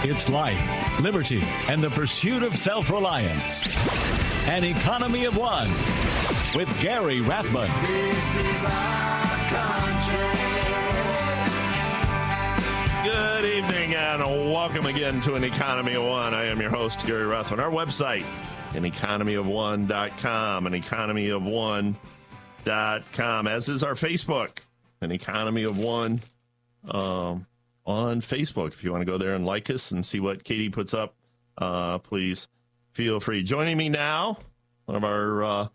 It's life, liberty, and the pursuit of self-reliance. An Economy of One with Gary Rathbun. This is our country. Good evening and welcome again to An Economy of One. I am your host, Gary Rathbun. Our website, aneconomyofone.com, aneconomyofone.com, as is our Facebook, An Economy of One. On Facebook. If you want to go there and like us and see what Katie puts up, please feel free. Joining me now, one of our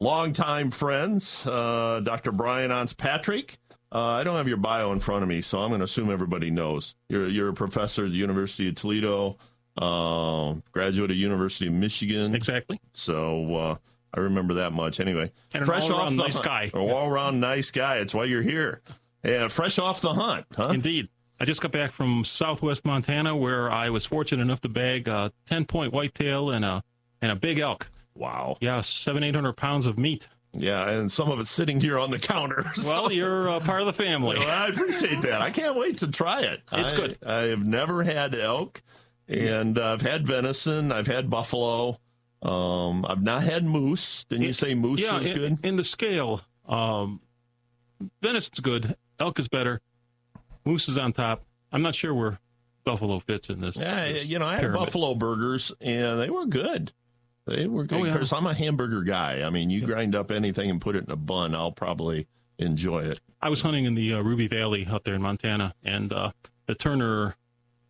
longtime friends, Dr. Brian Anse Patrick. I don't have your bio in front of me, so I'm going to assume everybody knows. You're a professor at the University of Toledo, graduate of University of Michigan. Exactly. So I remember that much. Anyway, and fresh off the nice guy. All-around nice guy. It's why you're here. Yeah, fresh off the hunt, huh? Indeed. I just got back from southwest Montana, where I was fortunate enough to bag a 10-point whitetail and a big elk. Wow. Yeah, 700-800 pounds of meat. Yeah, and some of it's sitting here on the counter. So. Well, you're part of the family. Well, I appreciate that. I can't wait to try it. It's good. I have never had elk, and I've had venison. I've had buffalo. I've not had moose. Didn't you say moose was good? In the scale, venison's good. Elk is better. Moose is on top. I'm not sure where buffalo fits in this. Yeah, this I had pyramid. buffalo burgers, and they were good. They were good. Because I'm a hamburger guy. I mean, you grind up anything and put it in a bun, I'll probably enjoy it. I was hunting in the Ruby Valley out there in Montana, and the Turner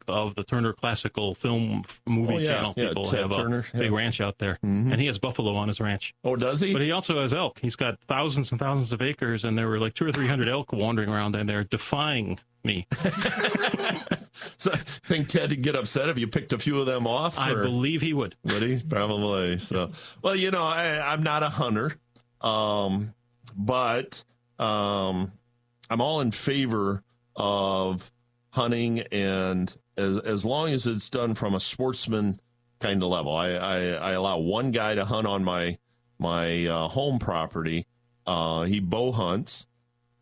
Classical Film Movie Channel people have a big ranch out there, and he has buffalo on his ranch. Oh, does he? But he also has elk. He's got thousands and thousands of acres, and there were like 200 or 300 elk wandering around down there, defying me. So I think Ted would get upset if you picked a few of them off? I believe he would. Would he? Probably. So, well, I'm not a hunter, but I'm all in favor of hunting, and as long as it's done from a sportsman kind of level. I allow one guy to hunt on my home property. He bow hunts.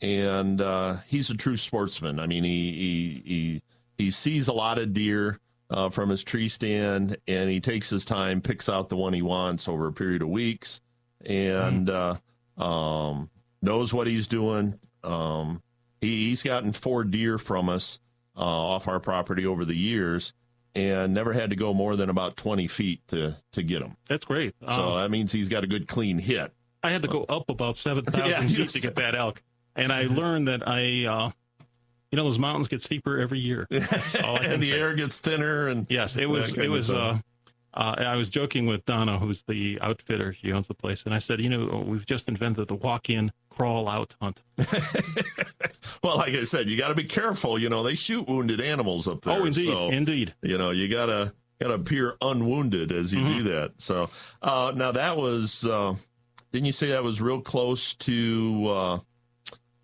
And he's a true sportsman. I mean, he sees a lot of deer from his tree stand, and he takes his time, picks out the one he wants over a period of weeks, and knows what he's doing. He's gotten 4 deer from us off our property over the years, and never had to go more than about 20 feet to get them. That's great. So that means he's got a good, clean hit. I had to go up about 7,000 feet to get that elk. And I learned that those mountains get steeper every year. That's all I can and the say. air gets thinner. And yes, it was. I was joking with Donna, who's the outfitter. She owns the place, and I said, we've just invented the walk-in, crawl-out hunt. Well, like I said, you got to be careful. They shoot wounded animals up there. Oh, indeed, so, indeed. You gotta appear unwounded as you do that. So now that was. Didn't you say that was real close to?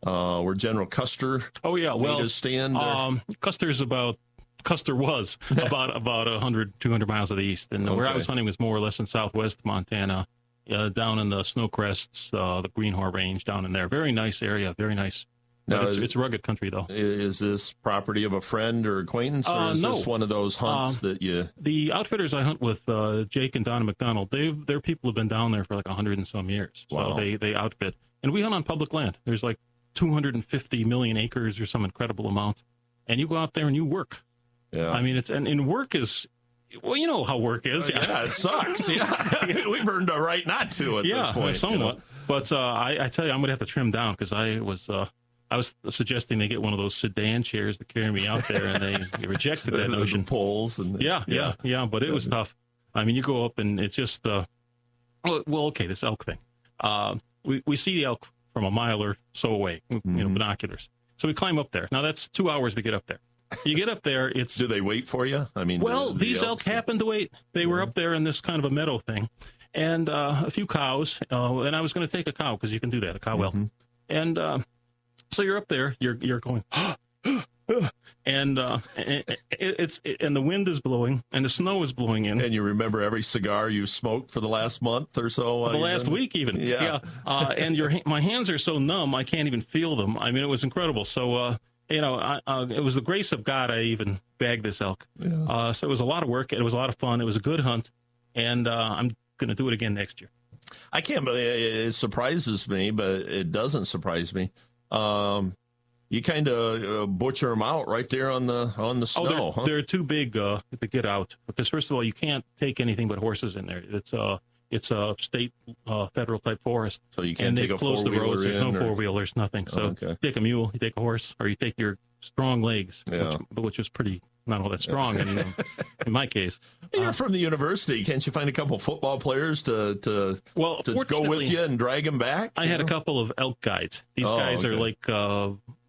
Where General Custer made his stand there? Custer was about 100, 200 miles to the east. And where I was hunting was more or less in southwest Montana, down in the Snowcrests, the Greenhorn Range down in there. Very nice area, very nice. Now, it's rugged country, though. Is this property of a friend or acquaintance, or is this one of those hunts that you... The outfitters I hunt with, Jake and Donna McDonald, their people have been down there for like 100 and some years. Wow. So they outfit. And we hunt on public land. There's like 250 million acres or some incredible amount, and you go out there and you work. Yeah, I mean, and work is, well, you know how work is. Yeah, it sucks. Yeah, we've earned a right not to at this point. Somewhat. But I tell you, I'm gonna have to trim down because I was suggesting they get one of those sedan chairs to carry me out there, and they rejected that notion. The poles and yeah. But it was tough. I mean, you go up and it's just this elk thing. We see the elk from a mile or so away, binoculars. So we climb up there. Now, that's 2 hours to get up there. You get up there, it's... Do they wait for you? I mean... Well, these elk happened to wait. They were up there in this kind of a meadow thing. And a few cows. And I was going to take a cow, because you can do that, a cow elk. And so you're up there, you're going... And the wind is blowing, and the snow is blowing in. And you remember every cigar you smoked for the last month or so? The last week, even. Yeah. And my hands are so numb, I can't even feel them. I mean, it was incredible. So it was the grace of God I even bagged this elk. Yeah. So it was a lot of work. It was a lot of fun. It was a good hunt, and I'm going to do it again next year. I can't believe it surprises me, but it doesn't surprise me. You kind of butcher them out right there on the snow. They're too big to get out because first of all, you can't take anything but horses in there. It's a state federal type forest, So you can't take a closed the roads. four-wheeler There's in, no or- four-wheelers, nothing. So Okay. you take a mule, you take a horse, or you take your strong legs, Yeah. which was pretty not all that strong in my case. You're from the university. Can't you find a couple football players to go with fortunately, you and drag them back? I had a couple of elk guides. These guys are okay. like,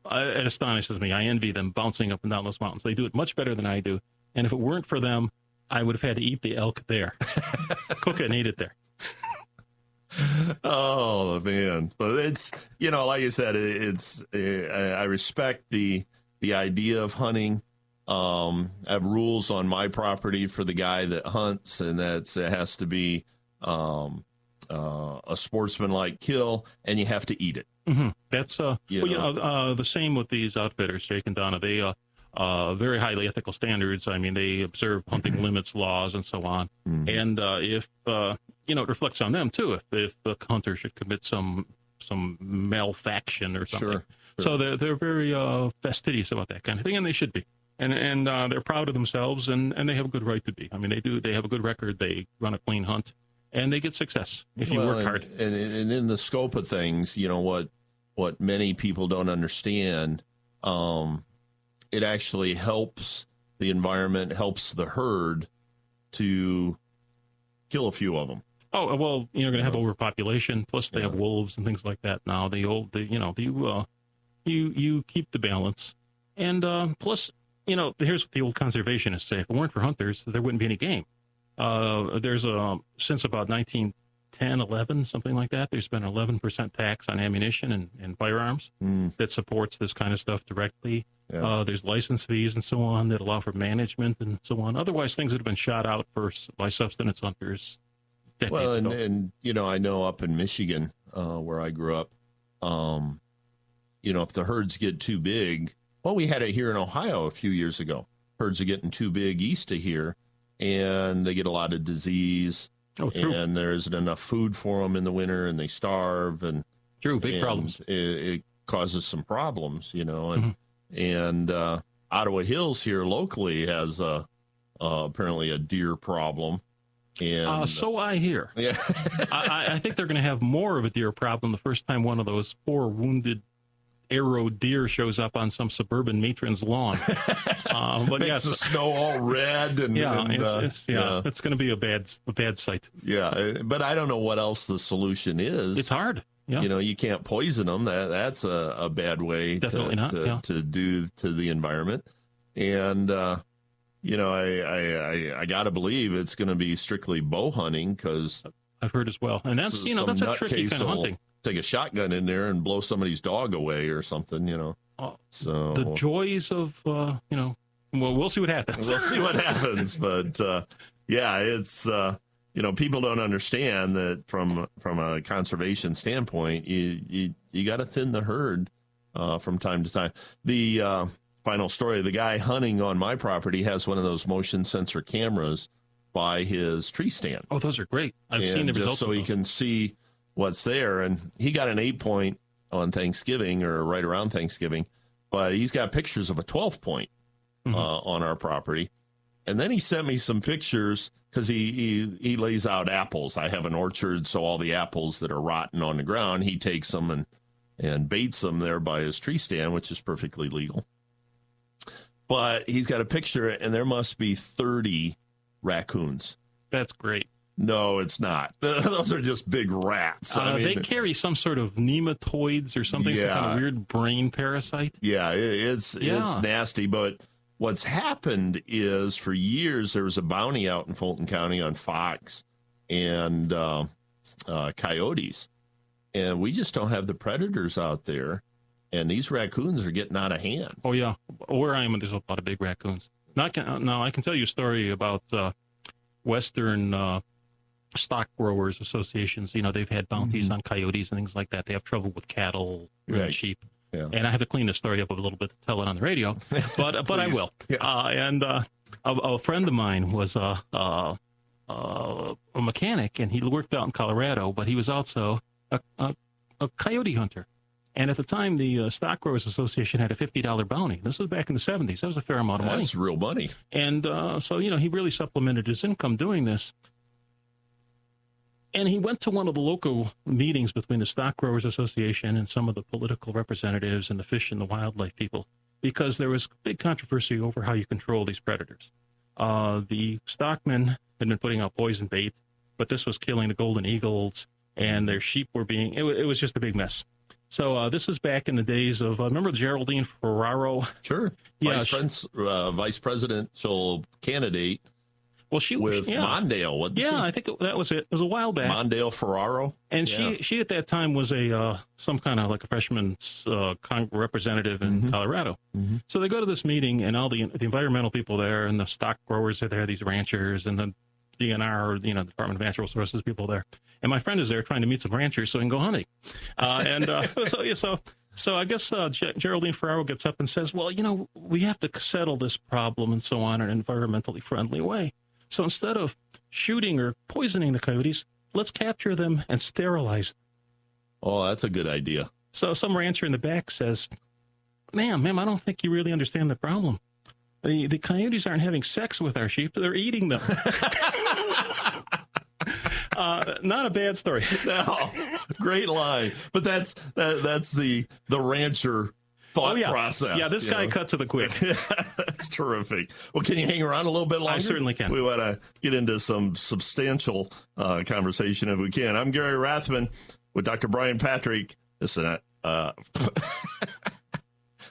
it astonishes me. I envy them bouncing up and down those mountains. They do it much better than I do. And if it weren't for them, I would have had to eat the elk there, cook it and eat it there. Oh man, but it's like I said, I respect the idea of hunting. I have rules on my property for the guy that hunts, and it has to be a sportsmanlike kill, and you have to eat it. Mm-hmm. That's You the same with these outfitters, Jake and Donna. They very highly ethical standards. I mean, they observe hunting limits, laws, and so on. Mm-hmm. And if it reflects on them too. If a hunter should commit some malfaction or something, Sure. So they're very fastidious about that kind of thing, and they should be. And they're proud of themselves, and they have a good right to be. I mean, they do. They have a good record. They run a clean hunt, and they get success if you work hard. And in the scope of things, what many people don't understand, it actually helps the environment, helps the herd to kill a few of them. Oh, well, you're going to have overpopulation. Plus, they have wolves and things like that now. You keep the balance, and plus, here's what the old conservationists say: if it weren't for hunters, there wouldn't be any game. There's since about 1910, 11, something like that. There's been an 11% tax on ammunition and firearms that supports this kind of stuff directly. Yeah. There's license fees and so on that allow for management and so on. Otherwise, things would have been shot out by subsistence hunters. Well, and I know up in Michigan, where I grew up, if the herds get too big, well, we had it here in Ohio a few years ago. Herds are getting too big east of here, and they get a lot of disease. Oh, true. And there isn't enough food for them in the winter, and they starve. And True, big problems. It causes some problems, and Ottawa Hills here locally has apparently a deer problem. And so I hear. Yeah. I think they're going to have more of a deer problem the first time one of those poor wounded arrow deer shows up on some suburban matron's lawn. But makes the snow all red and it's going to be a bad sight. Yeah, but I don't know what else the solution is. It's hard. Yeah. You can't poison them. That's a bad way to do to the environment. And I got to believe it's going to be strictly bow hunting because I've heard as well. And that's that's a tricky kind of hunting. Take a shotgun in there and blow somebody's dog away or something, So the joys of well, we'll see what happens. We'll see what happens, but it's people don't understand that from a conservation standpoint, you got to thin the herd from time to time. The final story: the guy hunting on my property has one of those motion sensor cameras by his tree stand. Oh, those are great. I've seen the results. Just so he can see what's there, and he got an 8-point on Thanksgiving or right around Thanksgiving, but he's got pictures of a 12-point on our property. And then he sent me some pictures because he lays out apples. I have an orchard, so all the apples that are rotten on the ground, he takes them and baits them there by his tree stand, which is perfectly legal. But he's got a picture, and there must be 30 raccoons. That's great. No, it's not. Those are just big rats. They carry some sort of nematoids or something, some kind of weird brain parasite. Yeah, it's nasty. But what's happened is for years there was a bounty out in Fulton County on fox and coyotes. And we just don't have the predators out there. And these raccoons are getting out of hand. Oh, yeah. Where I am, there's a lot of big raccoons. Now, I can tell you a story about Western stock growers associations. They've had bounties on coyotes and things like that. They have trouble with cattle and sheep. And I have to clean this story up a little bit to tell it on the radio, but I will. Yeah. A friend of mine was a mechanic, and he worked out in Colorado, but he was also a coyote hunter. And at the time, the Stock Growers Association had a $50 bounty. This was back in the 70s. That was a fair amount of money. That's real money. And so, he really supplemented his income doing this. And he went to one of the local meetings between the Stock Growers Association and some of the political representatives and the fish and the wildlife people, because there was big controversy over how you control these predators. The stockmen had been putting out poison bait, but this was killing the golden eagles, and their sheep were being, it was just a big mess. So this was back in the days of, remember Geraldine Ferraro? Sure. Yeah, Vice presidential candidate. Well, she with Mondale. Wasn't she? I think that was it. It was a while back. Mondale Ferraro. And she at that time was a some kind of like a freshman representative in Colorado. Mm-hmm. So they go to this meeting, and all the environmental people there, and the stock growers are there, these ranchers, and the DNR, Department of Natural Resources people there. And my friend is there trying to meet some ranchers so he can go hunting. So I guess Geraldine Ferraro gets up and says, well, we have to settle this problem and so on in an environmentally friendly way. So instead of shooting or poisoning the coyotes, let's capture them and sterilize them. Oh, that's a good idea. So some rancher in the back says, ma'am, I don't think you really understand the problem. The coyotes aren't having sex with our sheep. They're eating them. Not a bad story. No, great line. But that's the rancher thought process. Yeah, this guy cut to the quick. That's terrific. Well, can you hang around a little bit longer? I certainly can. We want to get into some substantial conversation if we can. I'm Gary Rathman with Dr. Brian Patrick. Listen,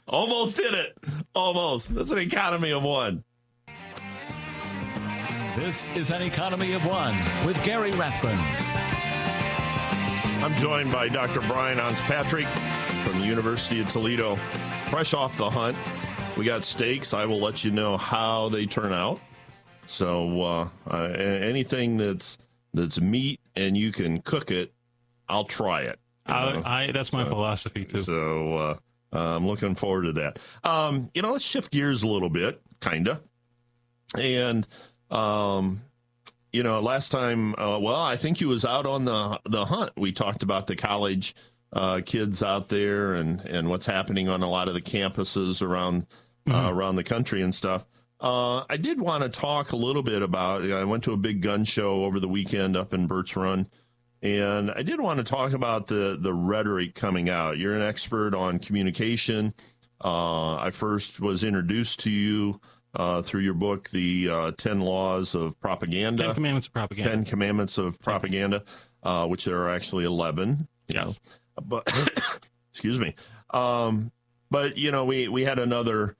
almost hit it. Almost. That's an economy of one. This is an economy of one with Gary Rathman. I'm joined by Dr. Brian Anse Patrick from the University of Toledo. Fresh off the hunt. We got steaks. I will let you know how they turn out. So anything that's meat and you can cook it, I'll try it. That's my philosophy too. So I'm looking forward to that. Let's shift gears a little bit, kind of. And last time, I think you was out on the hunt. We talked about the college kids out there and what's happening on a lot of the campuses around the country and stuff. I did want to talk a little bit about, I went to a big gun show over the weekend up in Birch Run, and I did want to talk about the rhetoric coming out. You're an expert on communication. I first was introduced to you through your book, The 10 Laws of Propaganda. 10 Commandments of Propaganda. 10 Commandments of Propaganda, which there are actually 11. Yes. But, excuse me. But, we had another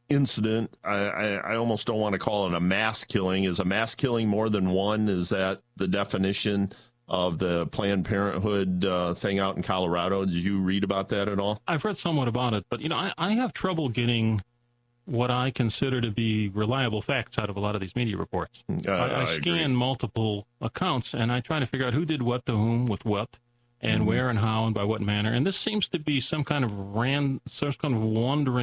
incident. I almost don't want to call it a mass killing. Is a mass killing more than one? Is that the definition of the Planned Parenthood thing out in Colorado? Did you read about that at all? I've read somewhat about it, but, I have trouble getting what I consider to be reliable facts out of a lot of these media reports. I scan multiple accounts, and I try to figure out who did what to whom with what, and where and how and by what manner. And this seems to be some kind of wandering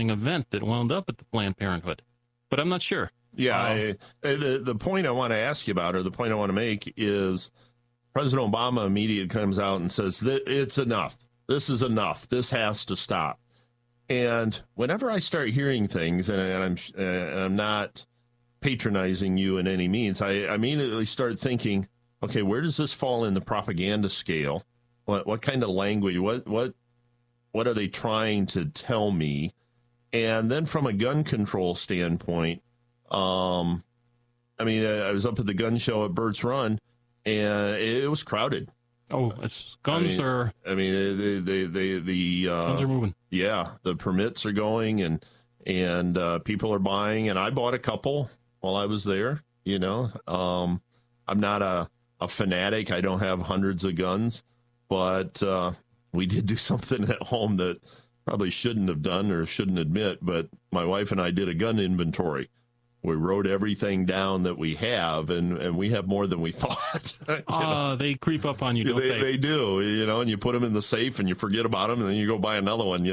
event that wound up at the Planned Parenthood. But I'm not sure. Yeah, the point I want to ask you about, or the point I want to make, is President Obama immediately comes out and says that it's enough. This is enough. This has to stop. And whenever I start hearing things, and I'm not patronizing you in any means, I immediately start thinking, okay, where does this fall in the propaganda scale? What kind of language? What are they trying to tell me? And then from a gun control standpoint, I was up at the gun show at Birch Run, and it was crowded. Oh, guns are moving. Yeah, the permits are going, and people are buying, and I bought a couple while I was there. I'm not a fanatic. I don't have hundreds of guns, but we did do something at home that probably shouldn't have done or shouldn't admit. But my wife and I did a gun inventory, we wrote everything down that we have, and we have more than we thought. They creep up on you, don't they? They do, and you put them in the safe and you forget about them, and then you go buy another one,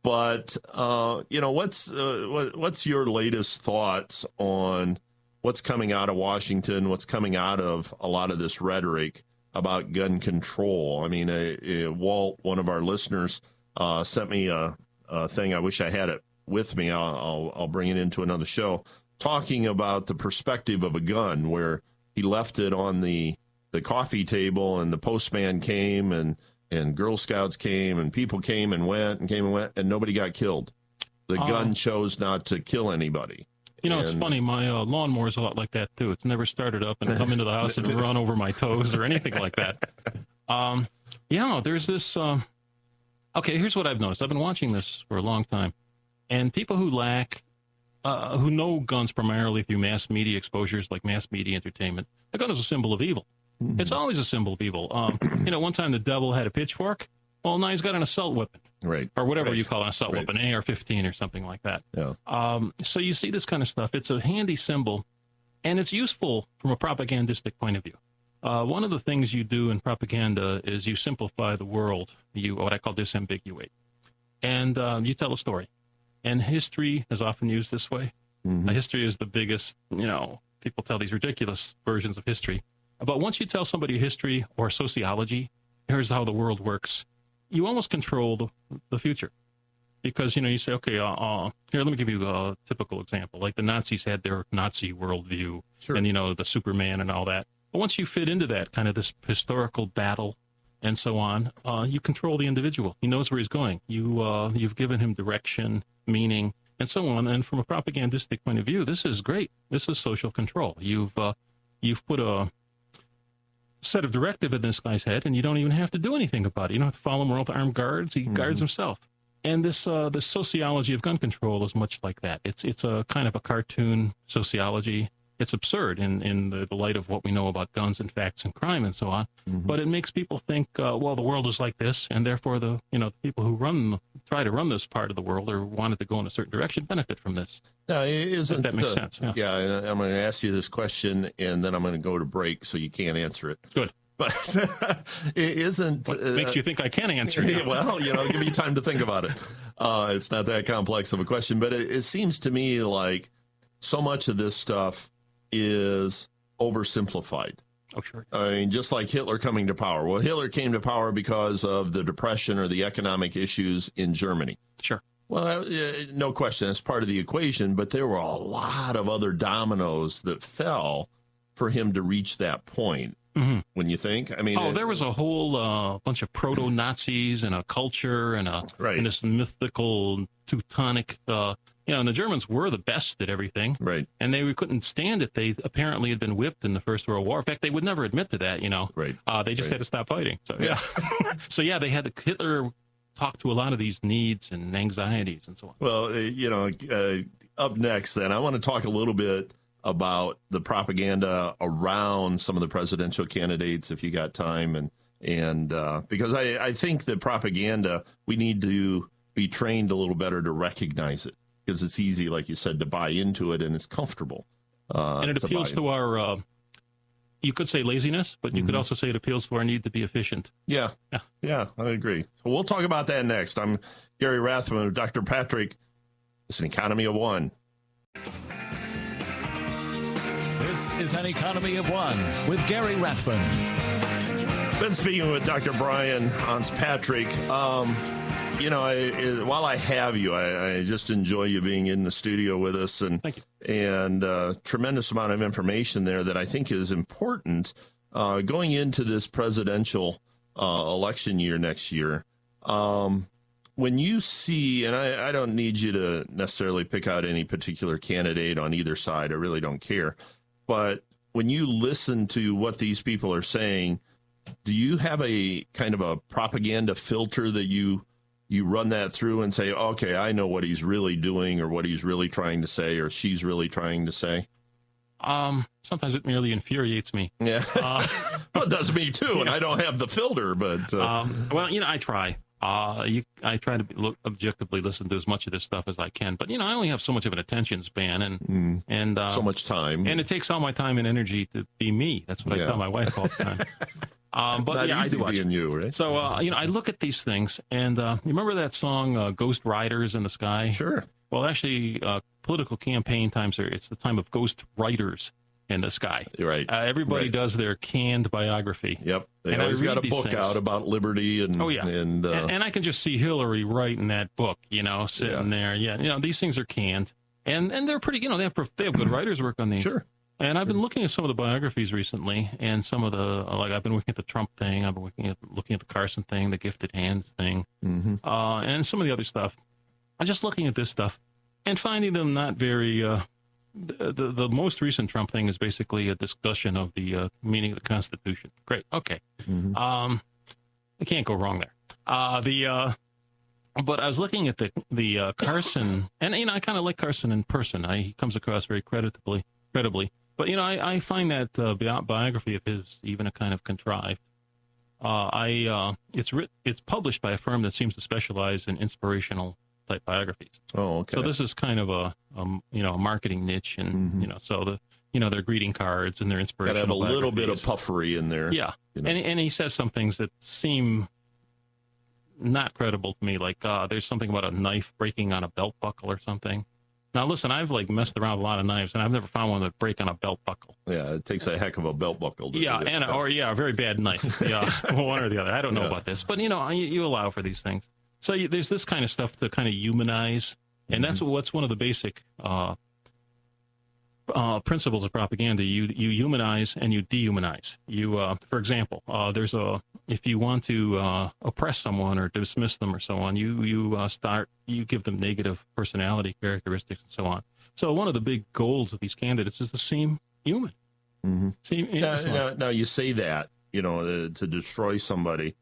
But, what's your latest thoughts on what's coming out of Washington, what's coming out of a lot of this rhetoric about gun control? I mean, Walt, one of our listeners, sent me a thing. I wish I had it with me. I'll bring it into another show, talking about the perspective of a gun, where he left it on the coffee table, and the postman came, and Girl Scouts came, and people came and went, and nobody got killed. The gun chose not to kill anybody. It's funny. My lawnmower is a lot like that, too. It's never started up and come into the house and run over my toes or anything like that. There's this... Okay, here's what I've noticed. I've been watching this for a long time. And people who who know guns primarily through mass media exposures, like mass media entertainment, a gun is a symbol of evil. Mm-hmm. It's always a symbol of evil. One time the devil had a pitchfork. Well, now he's got an assault weapon. Right. Or whatever you call an assault weapon, AR-15 or something like that. Yeah. So you see this kind of stuff. It's a handy symbol, and it's useful from a propagandistic point of view. One of the things you do in propaganda is you simplify the world. You what I call disambiguate. And you tell a story. And history is often used this way. Mm-hmm. History is the biggest, people tell these ridiculous versions of history. But once you tell somebody history or sociology, here's how the world works, you almost control the future. Because, you say, okay, here, let me give you a typical example. Like the Nazis had their Nazi worldview, sure. And, the Superman and all that. But once you fit into that kind of this historical battle and so on, you control the individual. He knows where he's going. You've given him direction, meaning, and so on. And from a propagandistic point of view, this is great. This is social control. You've put a set of directive in this guy's head, and you don't even have to do anything about it. You don't have to follow him around with armed guards. He guards himself. And this sociology of gun control is much like that. It's a kind of a cartoon sociology. It's absurd in the light of what we know about guns and facts and crime and so on. Mm-hmm. But it makes people think, the world is like this, and therefore the people who try to run this part of the world or wanted to go in a certain direction benefit from this. No, if that makes sense. Yeah, I'm going to ask you this question, and then I'm going to go to break, so you can't answer it. Good. But it isn't... What makes you think I can answer it? Well, give me time to think about it. It's not that complex of a question, but it seems to me like so much of this stuff is oversimplified. Oh, sure. I mean, just like Hitler coming to power. Well, Hitler came to power because of the Depression or the economic issues in Germany. Sure. Well, no question, that's part of the equation, but there were a lot of other dominoes that fell for him to reach that point. Mm-hmm. When you think, I mean, there was a whole bunch of proto-Nazis and a culture and and this mythical Teutonic. And the Germans were the best at everything, right? And they couldn't stand it. They apparently had been whipped in the First World War. In fact, they would never admit to that. Right? They just had to stop fighting. So yeah, they had Hitler talk to a lot of these needs and anxieties and so on. Well, up next, then I want to talk a little bit about the propaganda around some of the presidential candidates, if you got time, and because I think that propaganda, we need to be trained a little better to recognize it, because it's easy, like you said, to buy into it, and it's comfortable. And it appeals to our, you could say laziness, but you could also say it appeals to our need to be efficient. Yeah, I agree. So we'll talk about that next. I'm Gary Rathman with Dr. Patrick. It's an economy of one. This is an Economy of One with Gary Rathman. Been speaking with Dr. Brian Anse Patrick. While I have you, I just enjoy you being in the studio with us, and thank you. And tremendous amount of information there that I think is important going into this presidential election year next year. When you see, and I don't need you to necessarily pick out any particular candidate on either side, I really don't care. But when you listen to what these people are saying, do you have a kind of a propaganda filter that you run that through and say, okay, I know what he's really doing or what he's really trying to say or she's really trying to say? Sometimes it merely infuriates me. Yeah. Well, it does me too, and I don't have the filter, but... I try. I try to objectively listen to as much of this stuff as I can, but I only have so much of an attention span, and so much time, and it takes all my time and energy to be me. That's what I tell my wife all the time. But Not I easy do watch being you, right? So I look at these things, and you remember that song "Ghost Riders in the Sky"? Sure. Well, actually, political campaign times it's the time of ghost writers in the sky. Right. Everybody does their canned biography. Yep. They And always I got read a book these things. out about liberty and and I can just see Hillary writing that book, sitting there. Yeah, these things are canned, and they're pretty. They have good writers work on these. Sure. And I've been looking at some of the biographies recently, and some of the I've been looking at the Trump thing, I've been looking at the Carson thing, the Gifted Hands thing, and some of the other stuff. I'm just looking at this stuff and finding them not very. The most recent Trump thing is basically a discussion of the meaning of the Constitution. Great, okay, I can't go wrong there. But I was looking at the Carson, and I kind of like Carson in person. He comes across very credibly. But I find that biography of his even a kind of contrived. It's published by a firm that seems to specialize in inspirational type biographies. Oh, okay. So this is kind of a marketing niche, and so their greeting cards and their inspirational. Got to have a little bit of biographies. puffery in there. Yeah, and he says some things that seem not credible to me. Like there's something about a knife breaking on a belt buckle or something. Now listen, I've messed around with a lot of knives, and I've never found one that break on a belt buckle. Yeah, it takes a heck of a belt buckle. To do that. A very bad knife. Yeah, one or the other. I don't know about this, but you allow for these things. So there's this kind of stuff to kind of humanize, and that's what's one of the basic principles of propaganda. You humanize and you dehumanize. For example, if you want to oppress someone or dismiss them or so on, you give them negative personality characteristics and so on. So one of the big goals of these candidates is to seem human. Now you say that to destroy somebody.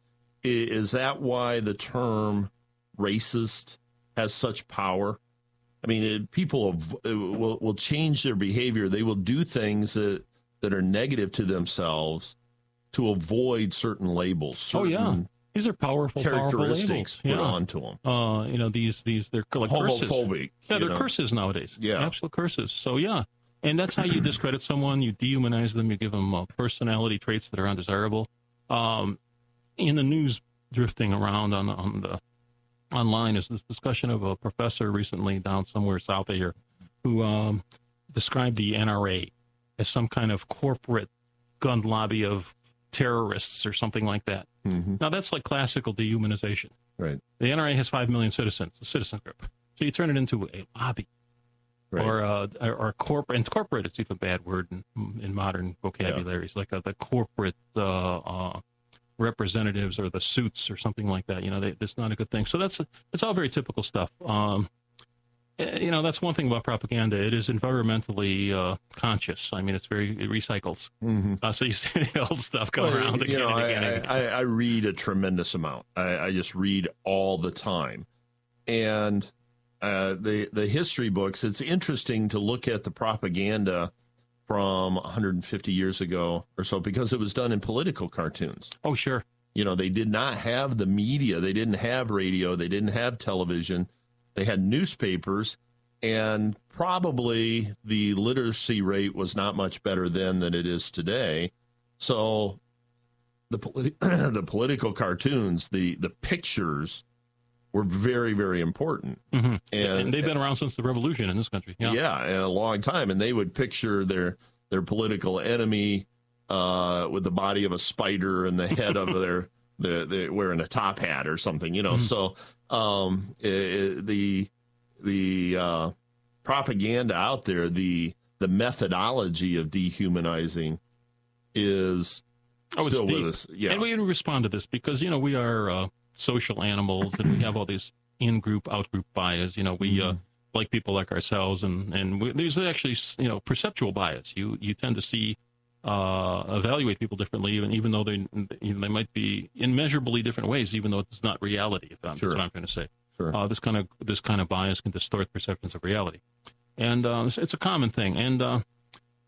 Is that why the term racist has such power? I mean, people will change their behavior. They will do things that are negative to themselves to avoid certain labels. These are powerful characteristics powerful put onto them. They're like curses. Homophobic. Yeah, they're curses nowadays. Yeah, absolute curses. So and that's how you discredit someone. You dehumanize them. You give them personality traits that are undesirable. In the news drifting around online is this discussion of a professor recently down somewhere south of here who described the NRA as some kind of corporate gun lobby of terrorists or something like that. Now that's like classical dehumanization. Right. The NRA has 5 million citizens, the citizen group. So you turn it into a lobby. Right. Or corporate. And corporate is even a bad word in modern vocabularies, like the corporate representatives or the suits or something like that. That's not a good thing. So it's all very typical stuff. That's one thing about propaganda. It is environmentally conscious. I mean, it recycles. So you see the old stuff go around again and again. I read a tremendous amount. I just read all the time. And the history books, it's interesting to look at the propaganda from 150 years ago or so, because it was done in political cartoons. Oh, sure. They did not have the media. They didn't have radio. They didn't have television. They had newspapers, and probably the literacy rate was not much better then than it is today. So the political cartoons, the pictures were very, very important. And they've been around since the revolution in this country. Yeah, and a long time. And they would picture their political enemy with the body of a spider and the head of they're wearing a top hat or something, So the propaganda out there, the methodology of dehumanizing is still with us. Yeah. And we respond to this because, we are social animals, and we have all these in-group, out-group bias. We like people like ourselves, and there's actually, perceptual bias. You tend to see, evaluate people differently, even though they might be in measurably different ways, even though it's not reality. That's what I'm trying to say. Sure. This kind of bias can distort perceptions of reality, and it's a common thing. And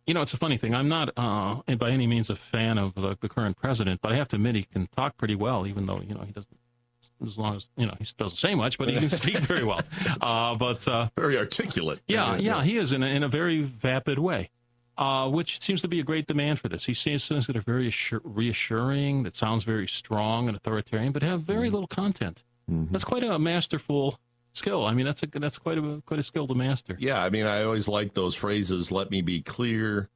it's a funny thing. I'm not by any means a fan of the current president, but I have to admit he can talk pretty well, even though he doesn't as long as, he doesn't say much, but he can speak very well. Very articulate. Yeah, he is in a very vapid way, which seems to be a great demand for this. He says things that are very reassuring, that sounds very strong and authoritarian, but have very little content. Mm-hmm. That's quite a masterful skill. I mean, that's quite a skill to master. Yeah, I mean, I always like those phrases, let me be clear,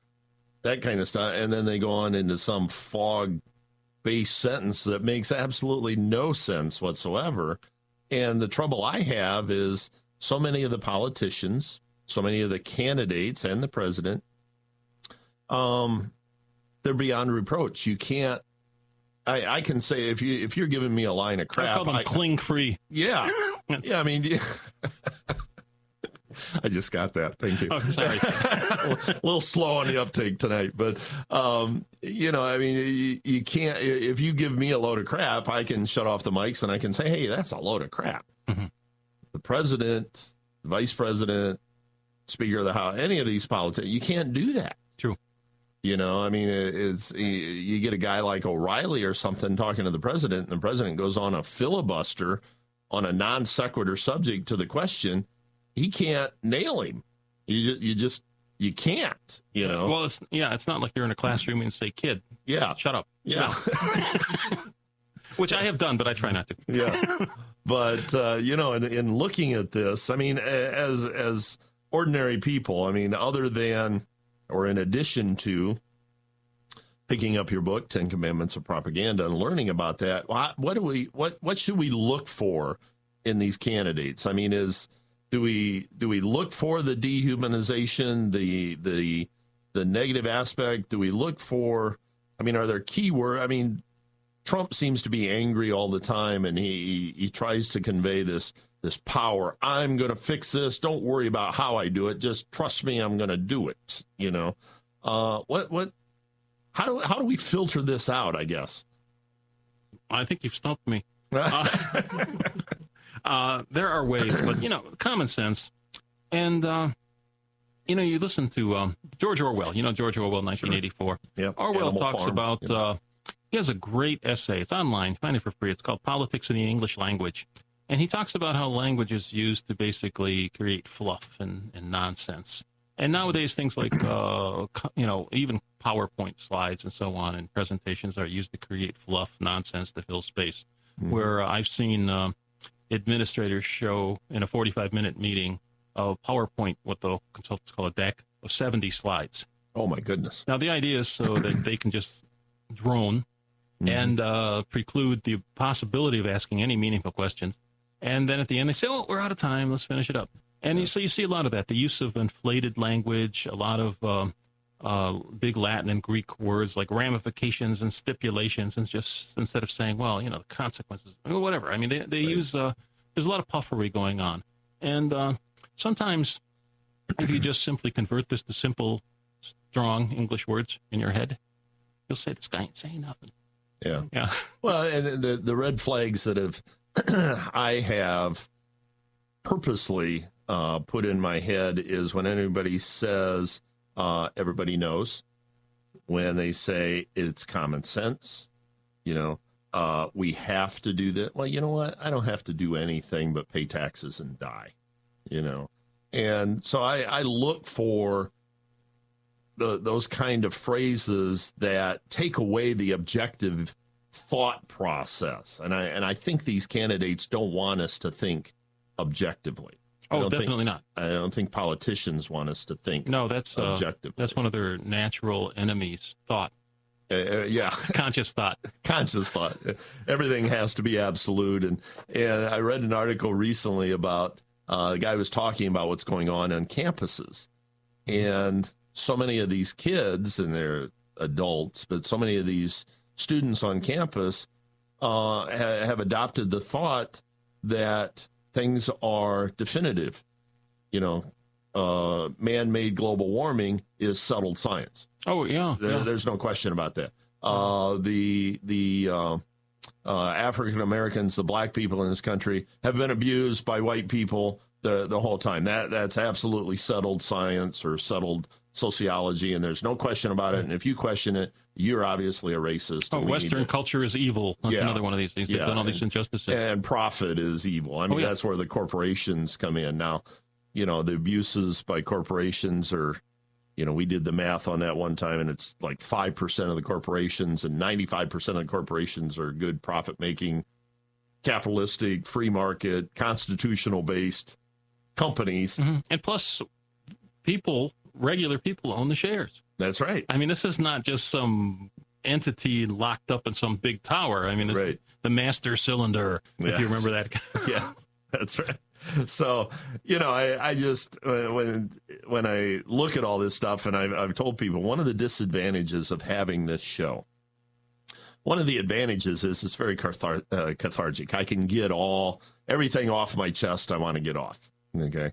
that kind of stuff. And then they go on into some fog-based sentence that makes absolutely no sense whatsoever. And the trouble I have is so many of the politicians, so many of the candidates and the president, they're beyond reproach. You can't, I can say, if you're giving me a line of crap, I call them cling free. Yeah. Yeah, I mean, I just got that. Thank you. Oh, sorry. A little slow on the uptake tonight, but, I mean, you can't, if you give me a load of crap, I can shut off the mics and I can say, hey, that's a load of crap. Mm-hmm. The president, the vice president, Speaker of the House, any of these politicians, you can't do that. True. I mean, you get a guy like O'Reilly or something talking to the president, and the president goes on a filibuster on a non sequitur subject to the question. He can't nail him. You can't. Well, it's not like you're in a classroom and say, "Kid, shut up." Yeah. Which I have done, but I try not to. Yeah. But in looking at this, I mean, as ordinary people, I mean, other than or in addition to picking up your book, 10 Commandments of Propaganda, and learning about that, what should we look for in these candidates? I mean, do we look for the dehumanization, the negative aspect? Do we look for, I mean, are there keywords? I mean, Trump seems to be angry all the time, and he tries to convey this power. I'm going to fix this. Don't worry about how I do it. Just trust me. I'm going to do it. How do we filter this out, I guess? I think you've stumped me. There are ways, but, common sense. And, you listen to George Orwell, George Orwell, 1984. Sure. Yep. Orwell Animal talks Farm. about, he has a great essay. It's online. Find it for free. It's called Politics in the English Language. And he talks about how language is used to basically create fluff and nonsense. And nowadays, things like, even PowerPoint slides and so on and presentations are used to create fluff, nonsense to fill space. Mm-hmm. Where I've seen administrators show in a 45-minute meeting a PowerPoint, what the consultants call a deck, of 70 slides. Oh, my goodness. Now, the idea is so that they can just drone and preclude the possibility of asking any meaningful questions. And then at the end, they say, oh, we're out of time. Let's finish it up. And you see a lot of that, the use of inflated language, a lot of big Latin and Greek words like ramifications and stipulations, and just instead of saying, well, the consequences, or whatever. I mean, they right. use, there's a lot of puffery going on. And sometimes if you just simply convert this to simple, strong English words in your head, you'll say, this guy ain't saying nothing. Yeah. Well, and the red flags that I have purposely put in my head is when anybody says everybody knows, when they say it's common sense, we have to do that. Well, you know what? I don't have to do anything but pay taxes and die, And so I look for those kind of phrases that take away the objective thought process. And I think these candidates don't want us to think objectively. Oh, definitely not. I don't think politicians want us to think objectively. That's one of their natural enemies, thought. Yeah. Conscious thought. Conscious thought. Everything has to be absolute. And I read an article recently about the guy was talking about what's going on campuses. And so many of these kids, and they're adults, but so many of these students on campus have adopted the thought that things are definitive. Man-made global warming is settled science. Oh, yeah. There's no question about that. The African Americans, the black people in this country, have been abused by white people the whole time. That's absolutely settled science or settled sociology, and there's no question about it. And if you question it, you're obviously a racist. Oh, Western culture is evil. That's another one of these things. They've done all these injustices. And profit is evil. I mean, that's where the corporations come in. Now, the abuses by corporations are, we did the math on that one time, and it's like 5% of the corporations, and 95% of the corporations are good profit-making, capitalistic, free market, constitutional-based companies. Mm-hmm. And plus, regular people own the shares. That's right. I mean, this is not just some entity locked up in some big tower. I mean, this is the master cylinder, if you remember that. Yeah, that's right. So, I just, when I look at all this stuff, and I've told people, one of the disadvantages of having this show, one of the advantages is it's very cathartic. I can get everything off my chest I want to get off. Okay.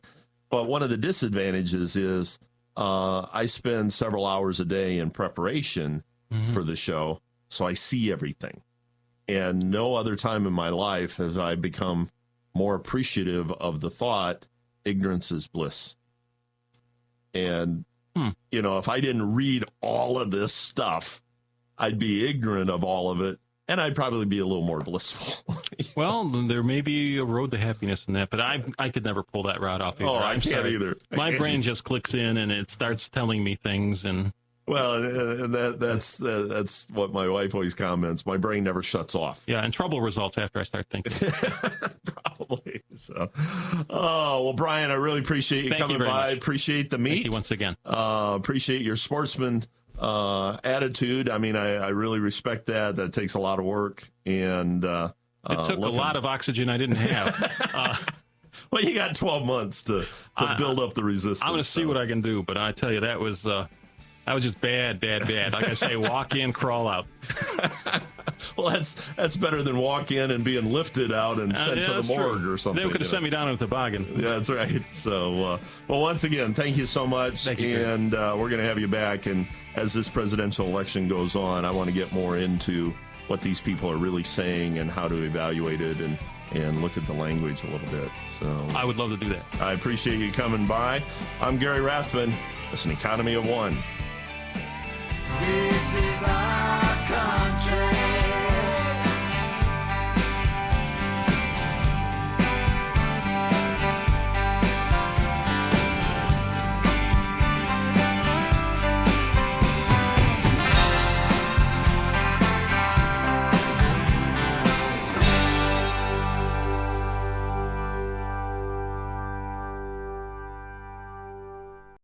But one of the disadvantages is I spend several hours a day in preparation for the show, so I see everything. And no other time in my life have I become more appreciative of the thought, ignorance is bliss. And, if I didn't read all of this stuff, I'd be ignorant of all of it, and I'd probably be a little more blissful. Well, there may be a road to happiness in that, but I could never pull that route off either. Oh, I can't either. My brain just clicks in, and it starts telling me things, and... Well, and that's what my wife always comments. My brain never shuts off. Yeah, and trouble results after I start thinking. Probably. So, well, Brian, I really appreciate you coming by. Much. Appreciate the meet. Thank you once again. Appreciate your sportsman attitude. I mean, I really respect that. That takes a lot of work, and it took a lot of oxygen I didn't have. Well, you got 12 months to build up the resistance. I'm going to see what I can do, but I tell you, that was just bad. Like I say, walk in, crawl out. Well, that's better than walk in and being lifted out and sent to the morgue or something. They could have sent me down in a toboggan. Yeah, that's right. So, well, once again, thank you so much. Thank you. And we're going to have you back. And as this presidential election goes on, I want to get more into what these people are really saying and how to evaluate it and look at the language a little bit. So I would love to do that. I appreciate you coming by. I'm Gary Rathman. It's an Economy of One. This is our country.